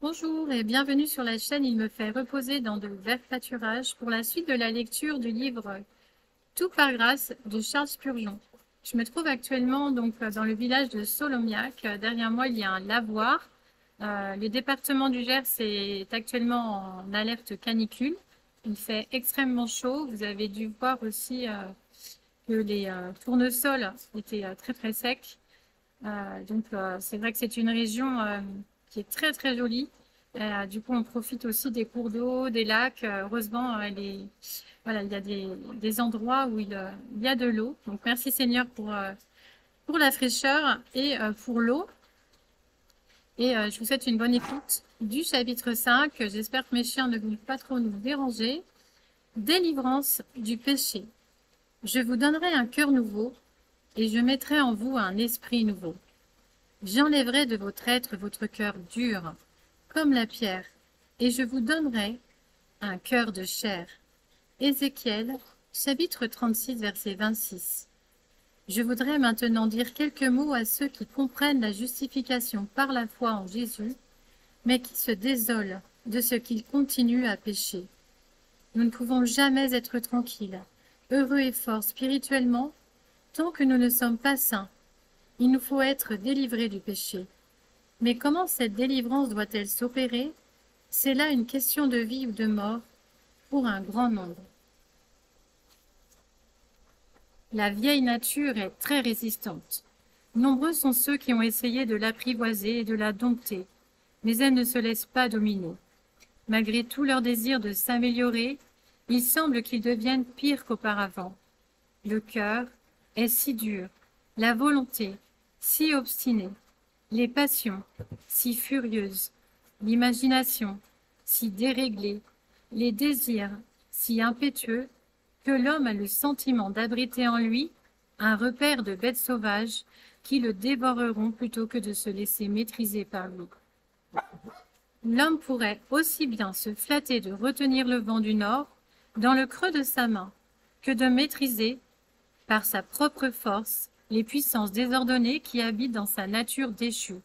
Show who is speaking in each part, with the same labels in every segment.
Speaker 1: Bonjour et bienvenue sur la chaîne Il me fait reposer dans de verts pâturages pour la suite de la lecture du livre Tout par grâce de Charles Spurgeon. Je me trouve actuellement dans le village de Solomiac. Derrière moi, il y a un lavoir. Le département du Gers est actuellement en alerte canicule. Il fait extrêmement chaud. Vous avez dû voir aussi que les tournesols étaient très très secs. C'est vrai que c'est une région qui est très très jolie. Du coup, on profite aussi des cours d'eau, des lacs. Heureusement, voilà, il y a des endroits où il y a de l'eau. Donc, merci Seigneur pour la fraîcheur et pour l'eau. Et je vous souhaite une bonne écoute du chapitre 5. J'espère que mes chiens ne vont pas trop nous déranger. Délivrance du péché. Je vous donnerai un cœur nouveau et je mettrai en vous un esprit nouveau. J'enlèverai de votre être votre cœur dur, comme la pierre, et je vous donnerai un cœur de chair. Ézéchiel, chapitre 36, verset 26. Je voudrais maintenant dire quelques mots à ceux qui comprennent la justification par la foi en Jésus, mais qui se désolent de ce qu'ils continuent à pécher. Nous ne pouvons jamais être tranquilles, heureux et forts spirituellement, tant que nous ne sommes pas saints. Il nous faut être délivrés du péché. Mais comment cette délivrance doit-elle s'opérer? C'est là une question de vie ou de mort pour un grand nombre. La vieille nature est très résistante. Nombreux sont ceux qui ont essayé de l'apprivoiser et de la dompter, mais elle ne se laisse pas dominer. Malgré tout leur désir de s'améliorer, il semble qu'ils deviennent pires qu'auparavant. Le cœur est si dur, la volonté si obstinée, les passions si furieuses, l'imagination si déréglée, les désirs si impétueux, que l'homme a le sentiment d'abriter en lui un repère de bêtes sauvages qui le dévoreront plutôt que de se laisser maîtriser par lui. L'homme pourrait aussi bien se flatter de retenir le vent du nord dans le creux de sa main que de maîtriser, par sa propre force, les puissances désordonnées qui habitent dans sa nature déchue.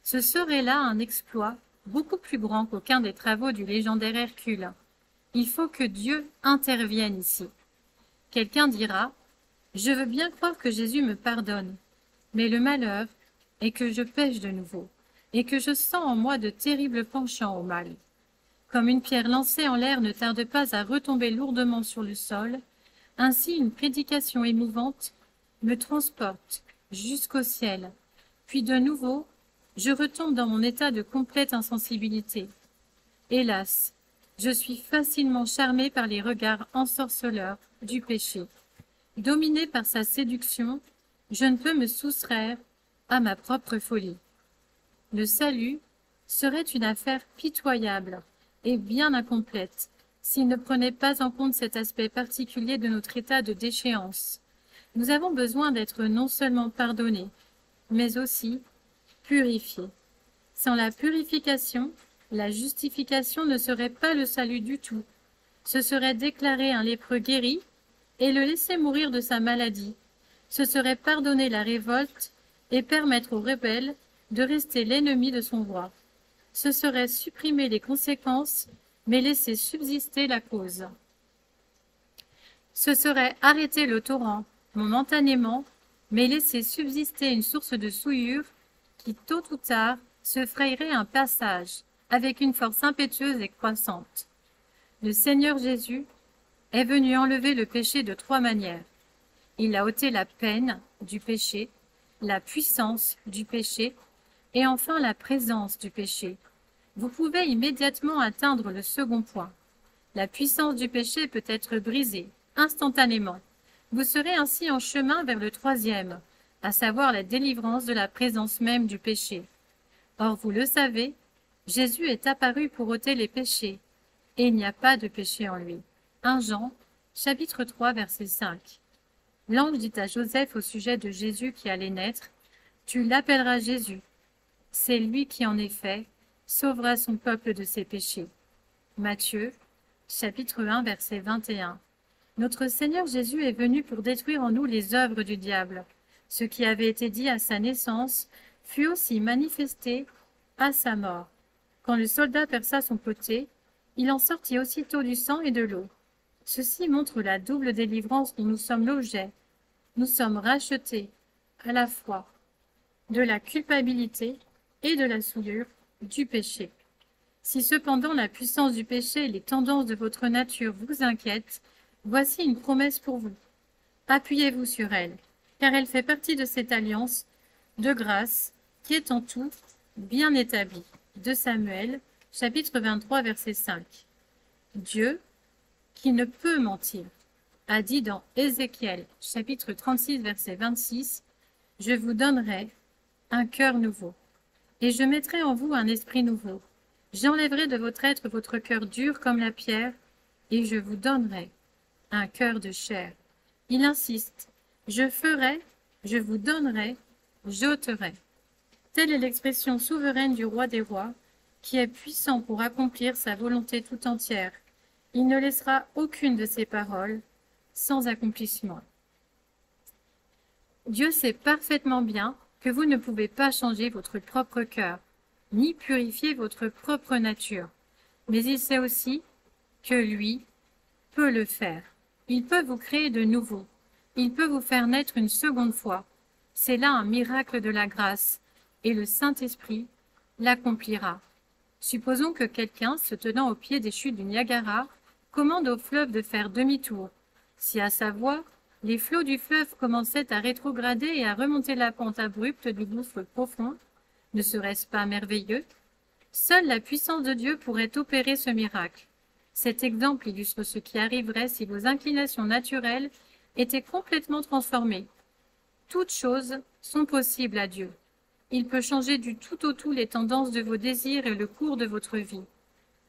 Speaker 1: Ce serait là un exploit beaucoup plus grand qu'aucun des travaux du légendaire Hercule. Il faut que Dieu intervienne ici. Quelqu'un dira « Je veux bien croire que Jésus me pardonne, mais le malheur est que je pêche de nouveau, et que je sens en moi de terribles penchants au mal. Comme une pierre lancée en l'air ne tarde pas à retomber lourdement sur le sol, ainsi une prédication émouvante me transporte jusqu'au ciel, puis de nouveau, je retombe dans mon état de complète insensibilité. Hélas, je suis facilement charmé par les regards ensorceleurs du péché. Dominé par sa séduction, je ne peux me soustraire à ma propre folie. Le salut serait une affaire pitoyable et bien incomplète s'il ne prenait pas en compte cet aspect particulier de notre état de déchéance. Nous avons besoin d'être non seulement pardonnés, mais aussi purifiés. Sans la purification, la justification ne serait pas le salut du tout. Ce serait déclarer un lépreux guéri et le laisser mourir de sa maladie. Ce serait pardonner la révolte et permettre aux rebelles de rester l'ennemi de son roi. Ce serait supprimer les conséquences, mais laisser subsister la cause. Ce serait arrêter le torrent momentanément, mais laisser subsister une source de souillure qui, tôt ou tard, se frayerait un passage avec une force impétueuse et croissante. Le Seigneur Jésus est venu enlever le péché de 3 manières. Il a ôté la peine du péché, la puissance du péché et enfin la présence du péché. Vous pouvez immédiatement atteindre le second point. La puissance du péché peut être brisée instantanément. Vous serez ainsi en chemin vers le 3e, à savoir la délivrance de la présence même du péché. Or, vous le savez, Jésus est apparu pour ôter les péchés, et il n'y a pas de péché en lui. 1 Jean, chapitre 3, verset 5. L'ange dit à Joseph au sujet de Jésus qui allait naître, « Tu l'appelleras Jésus. C'est lui qui, en effet, sauvera son peuple de ses péchés. » Matthieu, chapitre 1, verset 21. Notre Seigneur Jésus est venu pour détruire en nous les œuvres du diable. Ce qui avait été dit à sa naissance fut aussi manifesté à sa mort. Quand le soldat perça son côté, il en sortit aussitôt du sang et de l'eau. Ceci montre la double délivrance dont nous sommes l'objet. Nous sommes rachetés, à la fois, de la culpabilité et de la souillure du péché. Si cependant la puissance du péché et les tendances de votre nature vous inquiètent, voici une promesse pour vous. Appuyez-vous sur elle, car elle fait partie de cette alliance de grâce qui est en tout bien établie. De Samuel, chapitre 23, verset 5. Dieu, qui ne peut mentir, a dit dans Ézéchiel, chapitre 36, verset 26, « Je vous donnerai un cœur nouveau, et je mettrai en vous un esprit nouveau. J'enlèverai de votre être votre cœur dur comme la pierre, et je vous donnerai un cœur de chair. » Il insiste, « Je ferai, je vous donnerai, j'ôterai. » Telle est l'expression souveraine du roi des rois, qui est puissant pour accomplir sa volonté tout entière. Il ne laissera aucune de ses paroles sans accomplissement. Dieu sait parfaitement bien que vous ne pouvez pas changer votre propre cœur, ni purifier votre propre nature, mais il sait aussi que lui peut le faire. Il peut vous créer de nouveau. Il peut vous faire naître une seconde fois. C'est là un miracle de la grâce, et le Saint-Esprit l'accomplira. Supposons que quelqu'un, se tenant au pied des chutes du Niagara, commande au fleuve de faire demi-tour. Si à sa voix, les flots du fleuve commençaient à rétrograder et à remonter la pente abrupte du gouffre profond, ne serait-ce pas merveilleux? Seule la puissance de Dieu pourrait opérer ce miracle. Cet exemple illustre ce qui arriverait si vos inclinations naturelles étaient complètement transformées. Toutes choses sont possibles à Dieu. Il peut changer du tout au tout les tendances de vos désirs et le cours de votre vie.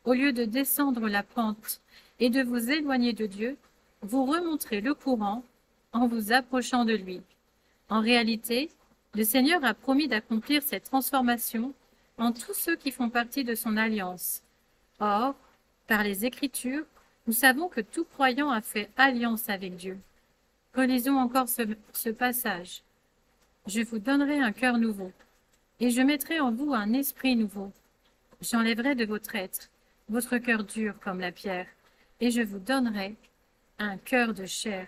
Speaker 1: Au lieu de descendre la pente et de vous éloigner de Dieu, vous remonterez le courant en vous approchant de lui. En réalité, le Seigneur a promis d'accomplir cette transformation en tous ceux qui font partie de son alliance. Or, par les Écritures, nous savons que tout croyant a fait alliance avec Dieu. Relisons encore ce passage. « Je vous donnerai un cœur nouveau, et je mettrai en vous un esprit nouveau. J'enlèverai de votre être votre cœur dur comme la pierre, et je vous donnerai un cœur de chair. »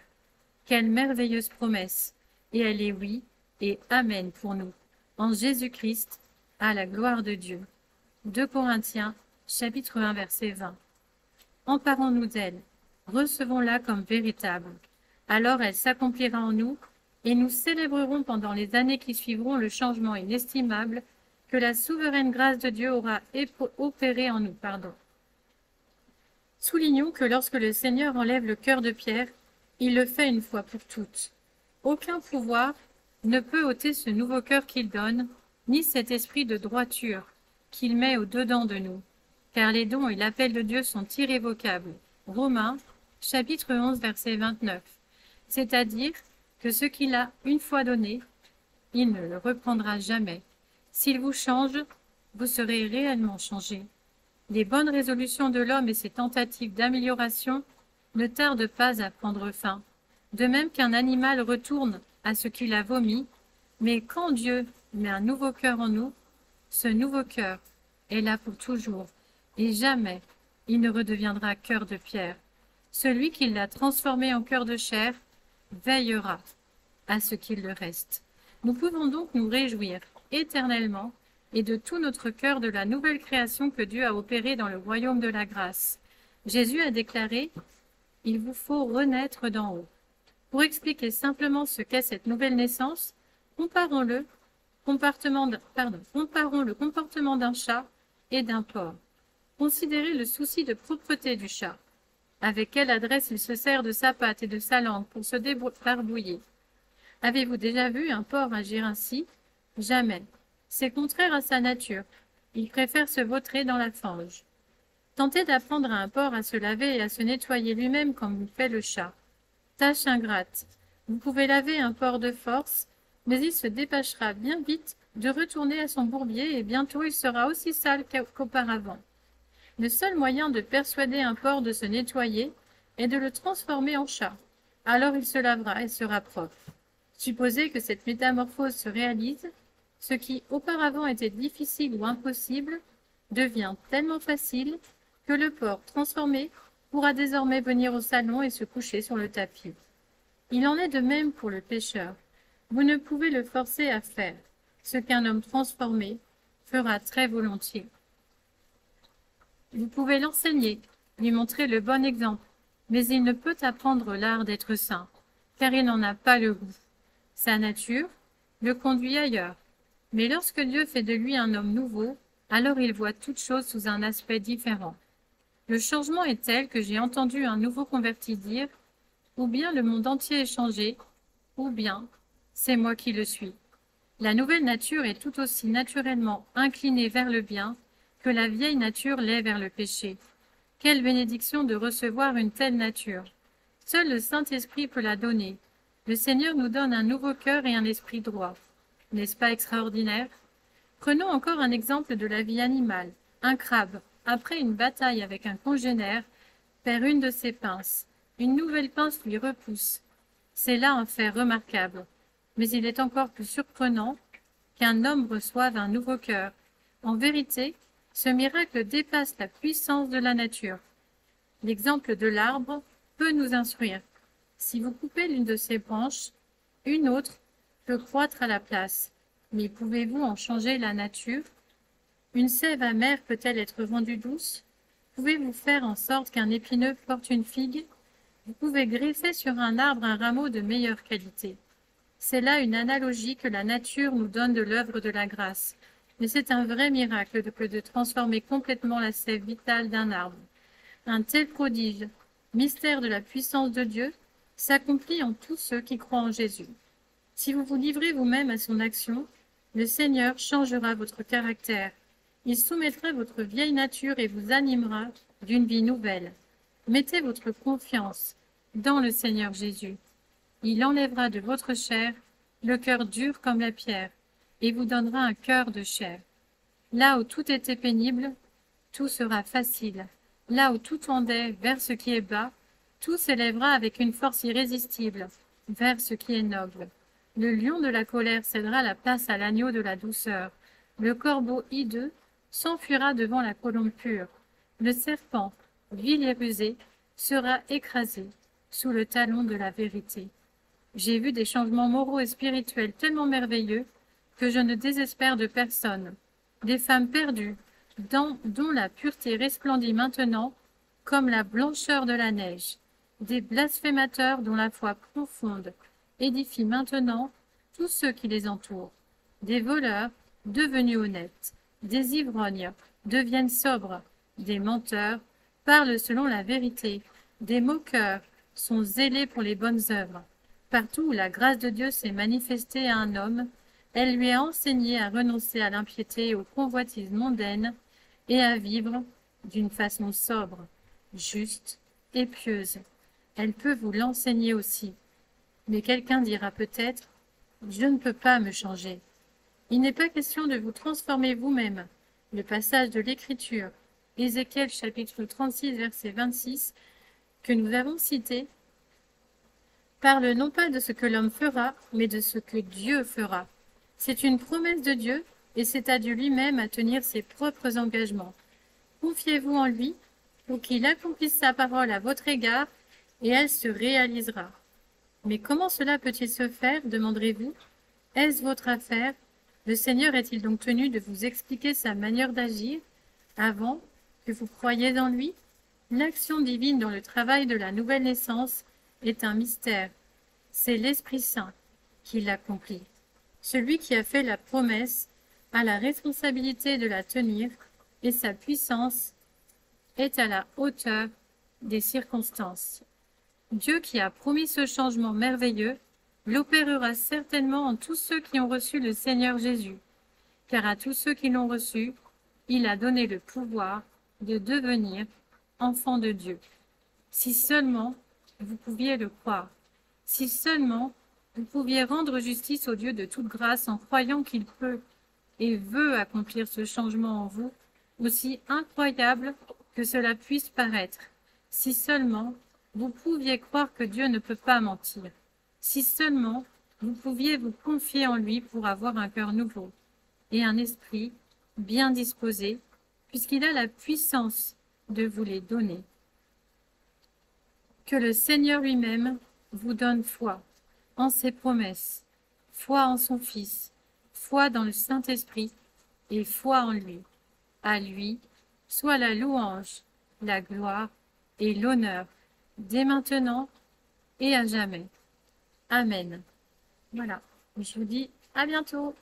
Speaker 1: Quelle merveilleuse promesse! Et elle est oui et amen pour nous, en Jésus-Christ, à la gloire de Dieu. 2 Corinthiens, chapitre 1, verset 20. Emparons-nous d'elle, recevons-la comme véritable. Alors elle s'accomplira en nous, et nous célébrerons pendant les années qui suivront le changement inestimable que la souveraine grâce de Dieu aura opéré en nous. Soulignons que lorsque le Seigneur enlève le cœur de pierre, il le fait une fois pour toutes. Aucun pouvoir ne peut ôter ce nouveau cœur qu'il donne, ni cet esprit de droiture qu'il met au-dedans de nous, car les dons et l'appel de Dieu sont irrévocables. Romains, chapitre 11, verset 29. C'est-à-dire que ce qu'il a une fois donné, il ne le reprendra jamais. S'il vous change, vous serez réellement changé. Les bonnes résolutions de l'homme et ses tentatives d'amélioration ne tardent pas à prendre fin, de même qu'un animal retourne à ce qu'il a vomi, mais quand Dieu met un nouveau cœur en nous, ce nouveau cœur est là pour toujours, et jamais il ne redeviendra cœur de pierre. Celui qui l'a transformé en cœur de chair veillera à ce qu'il le reste. Nous pouvons donc nous réjouir éternellement et de tout notre cœur de la nouvelle création que Dieu a opérée dans le royaume de la grâce. Jésus a déclaré « Il vous faut renaître d'en haut ». Pour expliquer simplement ce qu'est cette nouvelle naissance, comparons le comportement d'un chat et d'un porc. Considérez le souci de propreté du chat. Avec quelle adresse il se sert de sa patte et de sa langue pour se débarbouiller. Avez-vous déjà vu un porc agir ainsi? Jamais. C'est contraire à sa nature. Il préfère se vautrer dans la fange. Tentez d'apprendre à un porc à se laver et à se nettoyer lui-même comme fait le chat. Tâche ingrate. Vous pouvez laver un porc de force, mais il se dépêchera bien vite de retourner à son bourbier et bientôt il sera aussi sale qu'auparavant. Le seul moyen de persuader un porc de se nettoyer est de le transformer en chat. Alors il se lavera et sera propre. Supposez que cette métamorphose se réalise, ce qui auparavant était difficile ou impossible, devient tellement facile que le porc transformé pourra désormais venir au salon et se coucher sur le tapis. Il en est de même pour le pécheur. Vous ne pouvez le forcer à faire ce qu'un homme transformé fera très volontiers. Vous pouvez l'enseigner, lui montrer le bon exemple, mais il ne peut apprendre l'art d'être saint, car il n'en a pas le goût. Sa nature le conduit ailleurs. Mais lorsque Dieu fait de lui un homme nouveau, alors il voit toutes choses sous un aspect différent. Le changement est tel que j'ai entendu un nouveau converti dire « Ou bien le monde entier est changé, ou bien c'est moi qui le suis. » La nouvelle nature est tout aussi naturellement inclinée vers le bien que la vieille nature l'est vers le péché. Quelle bénédiction de recevoir une telle nature! Seul le Saint-Esprit peut la donner. Le Seigneur nous donne un nouveau cœur et un esprit droit. N'est-ce pas extraordinaire? Prenons encore un exemple de la vie animale. Un crabe, après une bataille avec un congénère, perd une de ses pinces. Une nouvelle pince lui repousse. C'est là un fait remarquable. Mais il est encore plus surprenant qu'un homme reçoive un nouveau cœur. En vérité, ce miracle dépasse la puissance de la nature. L'exemple de l'arbre peut nous instruire. Si vous coupez l'une de ses branches, une autre peut croître à la place. Mais pouvez-vous en changer la nature? Une sève amère peut-elle être rendue douce? Pouvez-vous faire en sorte qu'un épineux porte une figue? Vous pouvez greffer sur un arbre un rameau de meilleure qualité. C'est là une analogie que la nature nous donne de l'œuvre de la grâce. Mais c'est un vrai miracle que de transformer complètement la sève vitale d'un arbre. Un tel prodige, mystère de la puissance de Dieu, s'accomplit en tous ceux qui croient en Jésus. Si vous vous livrez vous-même à son action, le Seigneur changera votre caractère. Il soumettra votre vieille nature et vous animera d'une vie nouvelle. Mettez votre confiance dans le Seigneur Jésus. Il enlèvera de votre chair le cœur dur comme la pierre et vous donnera un cœur de chair. Là où tout était pénible, tout sera facile. Là où tout tendait vers ce qui est bas, tout s'élèvera avec une force irrésistible vers ce qui est noble. Le lion de la colère cédera la place à l'agneau de la douceur. Le corbeau hideux s'enfuira devant la colombe pure. Le serpent, vil et rusé, sera écrasé sous le talon de la vérité. J'ai vu des changements moraux et spirituels tellement merveilleux que je ne désespère de personne. Des femmes perdues, dont la pureté resplendit maintenant comme la blancheur de la neige. Des blasphémateurs dont la foi profonde édifie maintenant tous ceux qui les entourent. Des voleurs devenus honnêtes, des ivrognes deviennent sobres, des menteurs parlent selon la vérité, des moqueurs sont zélés pour les bonnes œuvres. Partout où la grâce de Dieu s'est manifestée à un homme, elle lui a enseigné à renoncer à l'impiété et aux convoitises mondaines et à vivre d'une façon sobre, juste et pieuse. Elle peut vous l'enseigner aussi. Mais quelqu'un dira peut-être « Je ne peux pas me changer ». Il n'est pas question de vous transformer vous-même. Le passage de l'Écriture, Ézéchiel chapitre 36, verset 26, que nous avons cité, parle non pas de ce que l'homme fera, mais de ce que Dieu fera. C'est une promesse de Dieu, et c'est à Dieu lui-même à tenir ses propres engagements. Confiez-vous en lui, pour qu'il accomplisse sa parole à votre égard, et elle se réalisera. Mais comment cela peut-il se faire, demanderez-vous? Est-ce votre affaire? Le Seigneur est-il donc tenu de vous expliquer sa manière d'agir, avant que vous croyiez en lui? L'action divine dans le travail de la nouvelle naissance est un mystère. C'est l'Esprit Saint qui l'accomplit. Celui qui a fait la promesse a la responsabilité de la tenir et sa puissance est à la hauteur des circonstances. Dieu qui a promis ce changement merveilleux l'opérera certainement en tous ceux qui ont reçu le Seigneur Jésus, car à tous ceux qui l'ont reçu, il a donné le pouvoir de devenir enfants de Dieu. Si seulement vous pouviez le croire, si seulement vous pouviez rendre justice au Dieu de toute grâce en croyant qu'il peut et veut accomplir ce changement en vous, aussi incroyable que cela puisse paraître. Si seulement vous pouviez croire que Dieu ne peut pas mentir. Si seulement vous pouviez vous confier en lui pour avoir un cœur nouveau et un esprit bien disposé, puisqu'il a la puissance de vous les donner. Que le Seigneur lui-même vous donne foi en ses promesses, foi en son Fils, foi dans le Saint-Esprit et foi en lui. À lui soit la louange, la gloire et l'honneur, dès maintenant et à jamais. Amen. Voilà, je vous dis à bientôt.